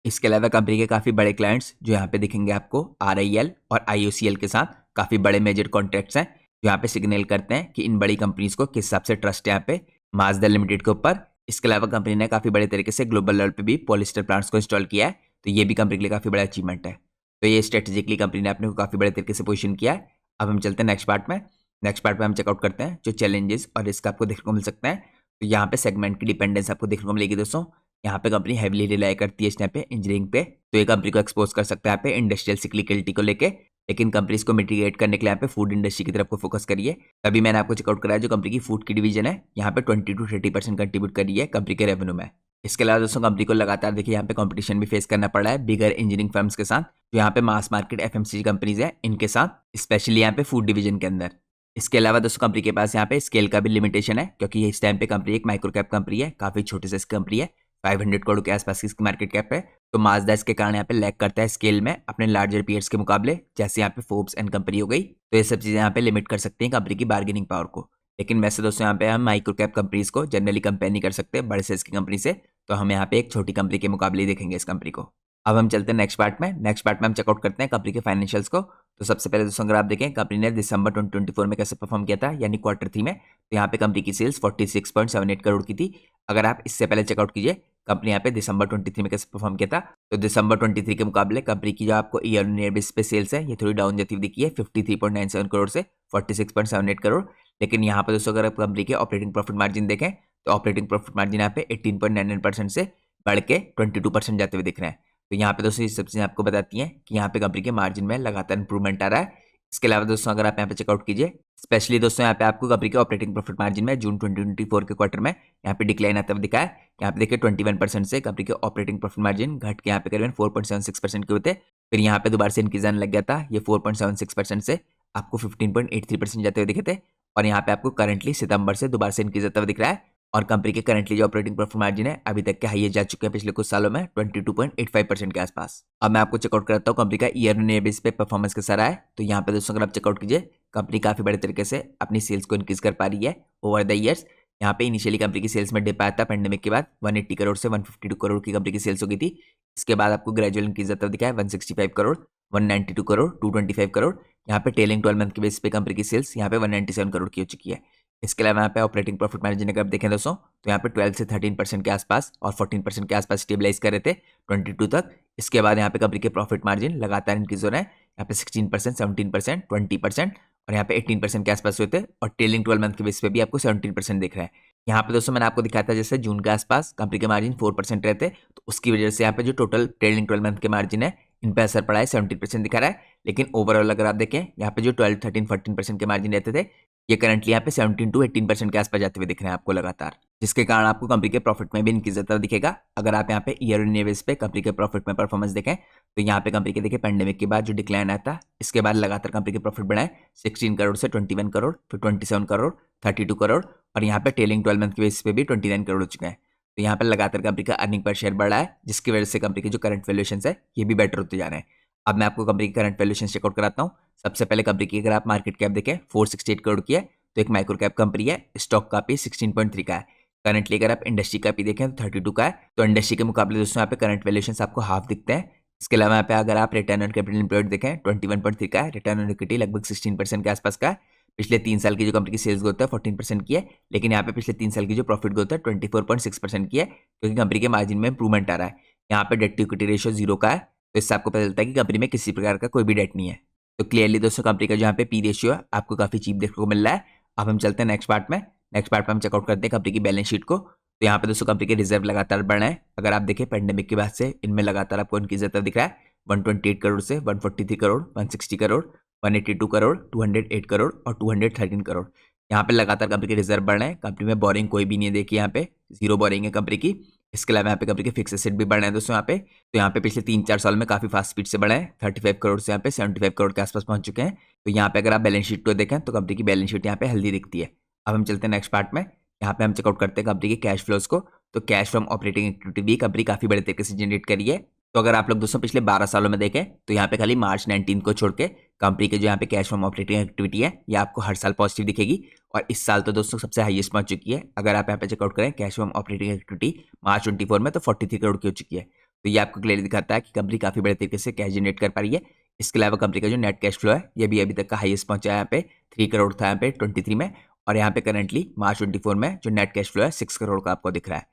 इसके अलावा कंपनी के काफी बड़े क्लाइंट्स जो यहाँ पे दिखेंगे आपको RIL और IOCL के साथ काफी बड़े मेजर कॉन्ट्रैक्ट्स हैं, जो यहाँ पे सिग्नल करते हैं कि इन बड़ी कंपनीज को किस हिसाब से ट्रस्ट है यहाँ पे माजदा लिमिटेड के ऊपर। इसके अलावा कंपनी ने काफी बड़े तरीके से ग्लोबल लेवल पे भी पॉलिएस्टर प्लांट्स को इंस्टॉल किया है, तो ये भी कंपनी के लिए काफी बड़ा अचीवमेंट है। तो ये स्ट्रेटेजिकली कंपनी ने अपने को काफी बड़े तरीके से पोजिशन किया है। अब हम चलते हैं नेक्स्ट पार्ट में। नेक्स्ट पार्ट में हम चेकआउट करते हैं जो चैलेंजेस और रिस्क आपको देखने को मिल सकते हैं। तो यहाँ पे सेगमेंट की डिपेंडेंस आपको देखने को मिलेगी दोस्तों। यहाँ पे कंपनी हैविली रिलाई करती है इस टाइम पे इंजीनियरिंग पे, तो ये कंपनी को एक्सपोज कर सकता है यहाँ पे इंडस्ट्रियल सिक्लिकलिटी को लेके। लेकिन कंपनीज को मिटिगेट करने के लिए यहाँ पे फूड इंडस्ट्री की तरफ को फोकस करिए। तभी मैंने आपको चेकआउट कराया जो कंपनी की फूड की डिवीजन है यहाँ पे 20 to 30% कंट्रीब्यूट करी है कंपनी के रेवेन्यू में। इसके अलावा दोस्तों कंपनी को लगातार देखिए यहाँ पे कंपटीशन भी फेस करना पड़ा है बिगर इंजीनियरिंग फर्म्स के साथ, जो यहाँ पे मास मार्केट FMCG कंपनीज है इनके साथ, स्पेशली यहाँ पे फूड डिवीजन के अंदर। इसके अलावा दोस्तों कंपनी के पास यहाँ पे स्केल का भी लिमिटेशन है, क्योंकि इस टाइम पे कंपनी एक माइक्रो कैप कंपनी है, काफी छोटी सी कंपनी है, 500 करोड़ के आसपास की इसकी मार्केट कैप है। तो माजदा इसके कारण यहाँ पे लैग करता है स्केल में अपने लार्जर पीयर्स के मुकाबले, जैसे यहाँ पे फोर्ब्स एंड कंपनी हो गई। तो ये सब चीजें यहाँ पे लिमिट कर सकती हैं कंपनी की बार्गेनिंग पावर को। लेकिन वैसे दोस्तों यहाँ पे हम माइक्रो कैप कंपनीज को जनरली कंपेयर नहीं कर सकते बड़े साइज की कंपनी से, तो हम यहाँ पे एक छोटी कंपनी के मुकाबले ही देखेंगे इस कंपनी को। अब हम चलते हैं नेक्स्ट पार्ट में। नेक्स्ट पार्ट में हम चेकआउट करते हैं कंपनी के फाइनेंशियल्स को। तो सबसे पहले दोस्तों अगर आप देखें कंपनी ने दिसंबर 2024 में कैसे परफॉर्म किया था, यानी क्वार्टर 3 में, तो यहाँ पे कंपनी की सेल्स 46.78 करोड़ की थी। अगर आप इससे पहले चेकआउट कीजिए कंपनी यहाँ पे दिसंबर 23 में कैसे परफॉर्म किया था, तो दिसंबर 23 के मुकाबले कंपनी की जो आपको ईयर ऑन ईयर बेसिस पे सेल्स है ये थोड़ी डाउन जाती हुई दिखी है 53.97 करोड़ से 46.78 करोड़। लेकिन यहाँ पर दोस्तों अगर आप कंपनी के ऑपरेटिंग प्रॉफिट मार्जिन देखें तो ऑपरेटिंग प्रॉफिट मार्जिन यहाँ पे 18.99% से बढ़ के 22% जाते हुए दिख रहे हैं। तो यहाँ पे दोस्तों ये सब चीज़ें आपको बताती हैं कि यहाँ पे कंपनी के मार्जिन में लगातार इंप्रूवमेंट आ रहा है। इसके अलावा दोस्तों अगर आप यहाँ पे चेकआउट कीजिए, स्पेशली दोस्तों यहाँ पे आपको कंपनी के ऑपरेटिंग प्रॉफिट मार्जिन में जून 2024 के क्वार्टर में यहाँ पे डिक्लाइन आता हुआ दिखा है। यहाँ पे देखिए 21% से कंपनी के ऑपरेटिंग प्रॉफिट मार्जिन घट के यहाँ पे करीबन 4.76% के होते, फिर यहाँ पे दोबारा से इंक्रीज आने लग गया था, ये 4.76% से आपको 15.83% जाते हुए दिखे थे। और यहाँ पे आपको करंटली सितंबर से दोबारा से इंक्रीज आता हुआ दिख रहा है। और कंपनी के करंटली जो ऑपरेटिंग प्रॉफिट मार्जिन है अभी तक के हाईएस्ट जा चुके हैं पिछले कुछ सालों में 22.85% के आसपास। अब मैं आपको चेकआउट कराता हूँ कंपनी का ईयर ऑन ईयर बेस पे परफॉर्मेंस कैसा रहा है। तो यहाँ पे दोस्तों अगर आप चेकआउट कीजिए कंपनी काफी बड़े तरीके से अपनी सेल्स को इंक्रीज कर पा रही है ओवर द ईयर्स। यहाँ पे इनिशियली कंपनी की सेल्स में डिप आया था पेंडेमिक के बाद, 180 करोड़ से 152 करोड़ की कंपनी की सेल्स हो गई थी। इसके बाद आपको ग्रेजुअल इंक्रीज आता दिखा है 165 करोड़, 192 करोड़, 225 करोड़। यहाँ पे टेलिंग 12 मंथ के बेस पे कंपनी की सेल्स यहाँ पे 197 करोड़ की हो चुकी है। इसके अलावा यहाँ पे ऑपरेटिंग प्रॉफिट मार्जिन अगर आप देखें दोस्तों तो यहाँ पे 12 से 13% के आसपास और 14% के आसपास स्टेबलाइज कर रहे थे 22 तक। इसके बाद यहाँ पे कंपनी के प्रॉफिट मार्जिन लगातार इंक्रीज हो रहे हैं, यहाँ पे 16%, 17%, 20% और यहाँ पे 18% के आसपास हुए थे। और ट्रेलिंग 12 मंथ के बेस पे भी आपको 17% दिख रहा है। यहाँ पे दोस्तों मैंने आपको दिखाया था जैसे जून के आसपास कंपनी के मार्जिन 4% रहते, तो उसकी वजह से यहाँ पे जो टोटल ट्रेलिंग 12 मंथ के मार्जिन है इन पे असर पड़ा है, 17% दिखा रहा है। लेकिन ओवरऑल अगर आप देखें यहाँ पे जो 12, 13, 14% के मार्जिन रहते थे ये करंटली यहाँ पे 17 to 18% के आसपास जाते हुए दिख रहे हैं आपको लगातार, जिसके कारण आपको कंपनी के प्रॉफिट में भी इंक्रीज आता दिखेगा। अगर आप यहाँ पे ईयर ऑन ईयर बेस पे कंपनी के प्रॉफिट में परफॉर्मेंस देखें तो यहाँ पे कंपनी के देखिए पेंडेमिक के बाद जो डिक्लाइन आया था इसके बाद लगातार कंपनी के प्रॉफिट बढ़ाए 16 करोड़ से 21 करोड़, फिर 27 करोड़, 32 करोड़ और यहाँ पे टेलिंग 12 मंथ के बेस पे भी 29 करोड़ हो चुके हैं। तो यहाँ पे लगातार कंपनी का अर्निंग पर शेयर बढ़ा है, जिसकी वजह से कंपनी के जो करंट वैल्यूएशन है ये भी बेटर होते जा रहे हैं। अब मैं आपको कंपनी की करंट वैल्यूएशन चेकआउट कराता हूँ। सबसे पहले कंपनी की अगर आप मार्केट कैप देखें 468 करोड़ की है, तो एक माइक्रो कैप कंपनी है, स्टॉक का पी 16.3 का है। करंटली अगर आप इंडस्ट्री का पी देखें तो 32 का है, तो इंडस्ट्री के मुकाबले दोस्तों यहाँ पे करंट वैल्यूएशन आपको हाफ दिखते हैं। इसके अलावा यहाँ पे अगर आप रिटर्न ऑन कैपिटल एम्प्लॉयड देखें 21.3 का है, रिटर्न ऑन इक्विटी लगभग 16% के आसपास का है। पिछले 3 साल की जो कंपनी की सेल्स ग्रोथ है 14% की है, लेकिन यहाँ पे पिछले 3 साल की जो प्रॉफिट ग्रोथ है 24.6% की है, क्योंकि कंपनी के मार्जिन में इंप्रूवमेंट आ रहा है। यहाँ पे डेट टू इक्विटी रेशियो 0 का है, तो इससे आपको पता चलता है कि कंपनी में किसी प्रकार का कोई भी डेट नहीं है। तो क्लियरली दोस्तों कंपनी का जो यहाँ पे पी रेशियो है आपको काफी चीप देखने को मिल रहा है। अब हम चलते हैं नेक्स्ट पार्ट में। नेक्स्ट पार्ट में हम चेकआउट करते हैं कंपनी की बैलेंस शीट को। तो यहाँ पे दोस्तों कंपनी के रिजर्व लगातार बढ़ रहे हैं। अगर आप देखें पेंडेमिक के बाद से इनमें लगातार आपको इनक्रीज आता दिख रहा है 128 करोड़ से 143 करोड़, 160 करोड़, 182 करोड़, 208 करोड़ और 213 करोड़। यहाँ पे लगातार कंपनी के रिजर्व बढ़ रहे हैं। कंपनी में बोरिंग कोई भी नहीं है, देखिए यहाँ पे 0 बोरिंग है कंपनी की। इसके अलावा यहाँ पे कंपनी के फिक्स एसेट भी बढ़ रहे हैं दोस्तों यहाँ पे। तो यहाँ पे पिछले 3-4 साल में काफी फास्ट स्पीड से बढ़े हैं, 35 करोड़ से यहाँ पे 75 करोड़ के आसपास पहुंच चुके हैं। तो यहाँ पे अगर आप बैलेंस शीट को देखें तो कंपनी की बैलेंस शीट यहाँ पे हेल्दी दिखती है। अब हम चलते हैं नेक्स्ट पार्ट में। यहाँ पे हम चेकआउट करते हैं कंपनी के कैश फ्लोज को। तो कैश फ्रॉम ऑपरेटिंग एक्टिविटी भी कंपनी काफी बड़े तरीके से जनरेट करी है। तो अगर आप लोग दोस्तों पिछले 12 सालों में देखें तो यहाँ पे खाली मार्च 19 को छोड़ के कंपनी के जो यहाँ पे कैश फ्रॉम ऑपरेटिंग एक्टिविटी है ये आपको हर साल पॉजिटिव दिखेगी। और इस साल तो दोस्तों सबसे हाईएस्ट पहुंच चुकी है। अगर आप यहाँ पे चेकआउट करें कैश फ्रॉम ऑपरेटिंग एक्टिविटी मार्च 24 में तो 43 करोड़ की हो चुकी है। तो ये आपको क्लियरली दिखाता है कि कंपनी काफी बड़े तरीके से कैश जनरेट कर पा रही है। इसके अलावा कंपनी का जो नेट कैश फ्लो है ये भी अभी तक का हाईएस्ट पहुंचा है, यहाँ पे 3 करोड़ था यहाँ पे 23 में। और यहाँ पे करंटली मार्च 24 में जो नेट कैश फ्लो है 6 करोड़ का आपको दिख रहा है।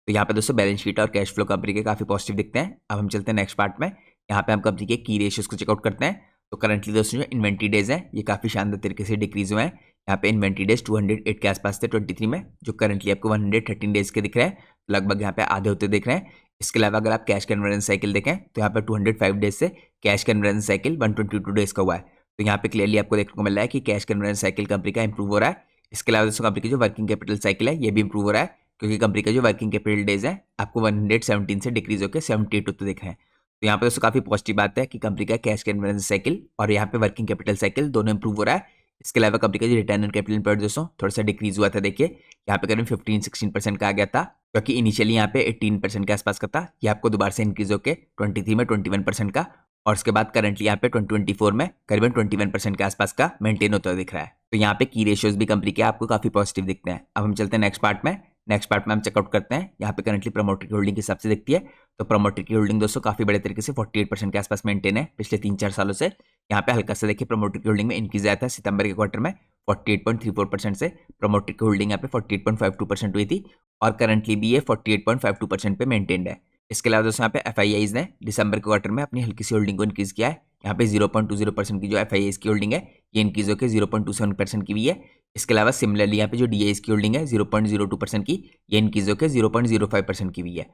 तो यहाँ पे दोस्तों बैलेंस शीट और कैश फ्लो कंपनी के काफी पॉजिटिव दिखते हैं। अब हम चलते हैं नेक्स्ट पार्ट में। यहाँ पे हम कंपनी के की रेशियोज को चेकआउट करते हैं। तो करंटली दोस्तों जो इन्वेंट्री डेज है ये काफी शानदार तरीके से डिक्रीज हुए हैं। यहाँ पे इन्वेंट्री डेज 208 के आसपास थे 23 में, जो करंटली आपको 113 डेज के दिख रहे हैं, लगभग यहाँ पे आधे होते दिख रहे हैं। इसके अलावा अगर आप कैश कन्वर्जन साइकिल देखें तो यहाँ पे 205 डेज से कैश कन्वर्जन साइकिल 122 डेज का हुआ है। तो यहाँ पे क्लियरली आपको देखने को मिल रहा है कि कैश कन्वर्जन साइकिल कंपनी का इंप्रूव हो रहा है। इसके अलावा दोस्तों कंपनी की जो वर्किंग कैपिटल साइकिल है ये भी इंप्रूव हो रहा है, क्योंकि कंपनी का जो वर्किंग कैपिटल डेज है आपको 117 से डिक्रीज होकर 78 तो दिख रहे हैं। तो यहाँ पे दोस्तों काफी पॉजिटिव बात है कि कंपनी का कैश कन्वर्जन साइकिल और यहाँ पे वर्किंग कैपिटल साइकिल दोनों इंप्रूव हो रहा है। इसके अलावा कंपनी का जो रिटर्न ऑन कैपिटल एम्प्लॉयड दोस्तों थोड़ा सा डिक्रीज हुआ था। देखिए यहाँ पे करीब 15-16% का आ गया था, क्योंकि इनिशियली यहाँ पे 18% के आसपास का था। ये आपको दोबारा से इंक्रीज होकर 23 में 21% का, और उसके बाद करंटली यहाँ पे 2024 में करीबन 21% के आसपास का मेंटेन होता हुआ दिख रहा है। तो यहाँ पे की रेशियोज भी कंपनी के आपको काफी पॉजिटिव दिखते हैं। अब हम चलते हैं नेक्स्ट पार्ट में। नेक्स्ट पार्ट में हम चेकआउट करते हैं यहाँ पे करंटली प्रमोटर की होल्डिंग के हिसाब से दिखती है। तो प्रमोटर की होल्डिंग दोस्तों काफी बड़े तरीके से 48% के आसपास मेंटेन है पिछले 3-4 सालों से। यहाँ पे हल्का सा देखिए प्रमोटर की होल्डिंग में इंक्रीज आया था सितंबर के क्वार्टर में 48.34% से प्रमोटर की होल्डिंग यहाँ पे 48.52% हुई थी, और करंटली भी ये 48.52% पे मेंटेन्ड है। इसके अलावा दोस्तों यहाँ पे एफआईआईज ने दिसंबर के क्वार्टर में अपनी हल्की सी होल्डिंग को इंक्रीज किया है। यहाँ पे 0.20% की जो एफआईआईज की होल्डिंग है ये इंक्रीज होकर 0.27% की हुई है। इसके अलावा सिमिलरली यहाँ पे जो डीआईज की होल्डिंग है 0.02% की, ये इंक्रीज होकर 0.05% की हुई है।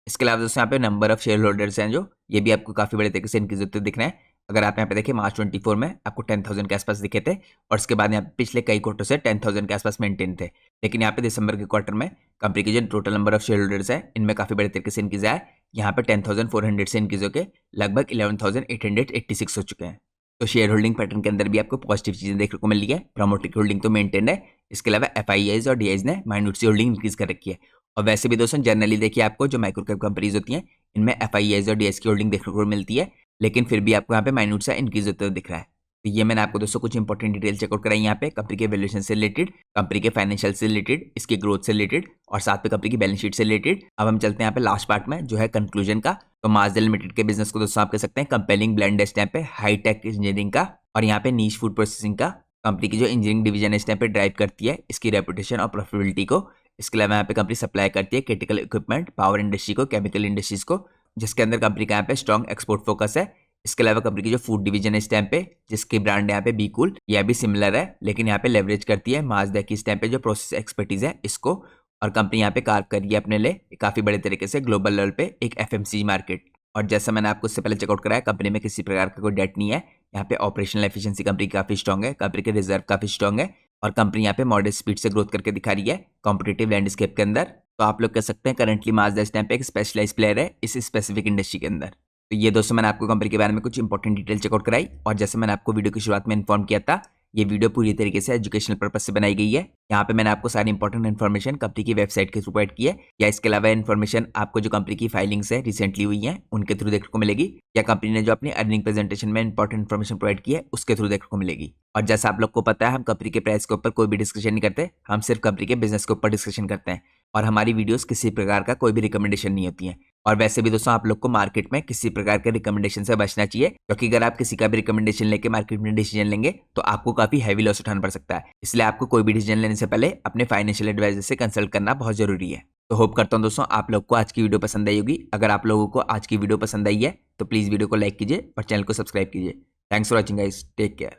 इसके अलावा दोस्तों यहाँ पे नंबर ऑफ शेयर होल्डर्स हैं जो ये भी आपको काफी बड़े तरीके से इंक्रीज होते दिख रहे हैं। अगर आप यहाँ पे देखिए मार्च 24 में आपको 10,000 के आसपास दिखे थे, और उसके बाद यहाँ पे पिछले कई क्वार्टर से 10,000 के आसपास मेंटेन थे। लेकिन यहाँ पे दिसंबर के क्वार्टर में कंपनी के जो total number of share holders है इनमें काफी बड़े तरीके से इंक्रीज आया। यहाँ पे 10,400 से इंक्रीज होकर लगभग 11,886 हो चुके हैं। तो शेयर होल्डिंग पैटर्न के अंदर भी आपको पॉजिटिव चीजें देखने को मिल रही है। प्रमोटर की होल्डिंग तो मेंटेन है, इसके अलावा एफआईआईज और डीआईज ने माइन्यूट सी होल्डिंग इंक्रीज कर रखी है। और वैसे भी दोस्तों जनरली देखिए आपको जो माइक्रो कैप कंपनीज होती हैं इनमें एफआईआईज और डीआईज की होल्डिंग देखने को मिलती है, लेकिन फिर भी आपको यहाँ पे माइन्यूट सा इंक्रीज होते हुए दिख रहा है। तो ये मैंने आपको दोस्तों कुछ इंपॉर्टेंट डिटेल चेकआउट कराई यहाँ पे कंपनी के वैल्यूएशन से रिलेटेड, कंपनी के फाइनेंशियल से रिलेटेड, इसकी ग्रोथ से रिलेटेड, और साथ में कंपनी की बैलेंस शीट से रिलेटेड। अब हम चलते हैं यहाँ पे लास्ट पार्ट में जो है कंक्लूजन का। तो माजदा लिमिटेड के बिजनेस को दोस्तों आप कह सकते हैं कंपेलिंग ब्लेंड है इस टाइम पे हाई टेक इंजीनियरिंग का, और यहाँ पे नीश फूड प्रोसेसिंग का। कंपनी की जो इंजीनियरिंग डिवीजन इस टाइम पे ड्राइव करती है इसकी रेपुटेशन और प्रॉफिटेबिलिटी को। इसके अलावा यहाँ पे कंपनी सप्लाई करती है क्रिटिकल इक्विपमेंट पावर इंडस्ट्री को, केमिकल इंडस्ट्रीज को, जिसके अंदर कंपनी का यहाँ पे स्ट्रॉन्ग एक्सपोर्ट फोकस है। इसके अलावा कंपनी की जो फूड डिवीजन है इस टाइम पे जिसकी ब्रांड यहाँ पे बी कूल, यह भी सिमिलर है, लेकिन यहाँ पे लेवरेज करती है माजदा की इस टाइम पे जो प्रोसेस एक्सपर्टीज है इसको। और कंपनी यहाँ पे कार्व करी है अपने लिए काफी बड़े तरीके से ग्लोबल लेवल पे एक एफएमसीजी मार्केट। और जैसा मैंने आपको इससे पहले चेकआउट कराया कंपनी में किसी प्रकार का कोई डेट नहीं है। यहाँ पे ऑपरेशनल एफिशिएंसी कंपनी काफी स्ट्रॉन्ग है, कंपनी के रिजर्व काफी स्ट्रॉन्ग है, और कंपनी यहाँ पे मॉडरेट स्पीड से ग्रोथ करके दिखा रही है कॉम्पिटिटिव लैंडस्केप के अंदर। तो आप लोग कह सकते हैं करंटली माजदा इस टाइम पे एक स्पेशलाइज प्लेयर है इस स्पेसिफिक इंडस्ट्री के अंदर। तो ये दोस्तों मैंने आपको कंपनी के बारे में कुछ इंपॉर्टेंट डिटेल चेकआउट कराई, और जैसे मैंने आपको वीडियो की शुरुआत में इन्फॉर्म किया था ये वीडियो पूरी तरीके से एजुकेशनल पर्पस से बनाई गई है। यहाँ पे मैंने आपको सारी इंपॉर्टेंट इन्फॉर्मेशन कंपनी की वेबसाइट के थ्रू प्रोवाइड की है, या इसके अलावा इन्फॉर्मेशन आपको जो कंपनी की फाइलिंग्स है रिसेंटली हुई है उनके थ्रू देखने को मिलेगी, या कंपनी ने जो अपनी अर्निंग प्रेजेंटेशन में इंपॉर्टेंट इन्फॉर्मेशन प्रोवाइड की है उसके थ्रू देखने को मिलेगी। और जैसा आप लोग को पता है हम कंपनी के प्राइस के ऊपर कोई भी डिस्कशन नहीं करते, हम सिर्फ कंपनी के बिजनेस के ऊपर डिस्कशन करते हैं, और हमारी वीडियोस किसी प्रकार का कोई भी रिकमेंडेशन नहीं होती है। और वैसे भी दोस्तों आप लोग को मार्केट में किसी प्रकार के रिकमेंडेशन से बचना चाहिए, क्योंकि अगर आप किसी का भी रिकमेंडेशन लेके मार्केट में डिसीजन लेंगे तो आपको काफी हैवी लॉस उठाना पड़ सकता है। इसलिए आपको कोई भी डिसीजन लेने से पहले अपने फाइनेंशियल एडवाइजर से कंसल्ट करना बहुत जरूरी है। तो होप करता हूं दोस्तों आप लोग को आज की वीडियो पसंद आई होगी। अगर आप लोगों को आज की वीडियो पसंद आई है तो प्लीज वीडियो को लाइक कीजिए और चैनल को सब्सक्राइब कीजिए। Thanks for watching guys, take care.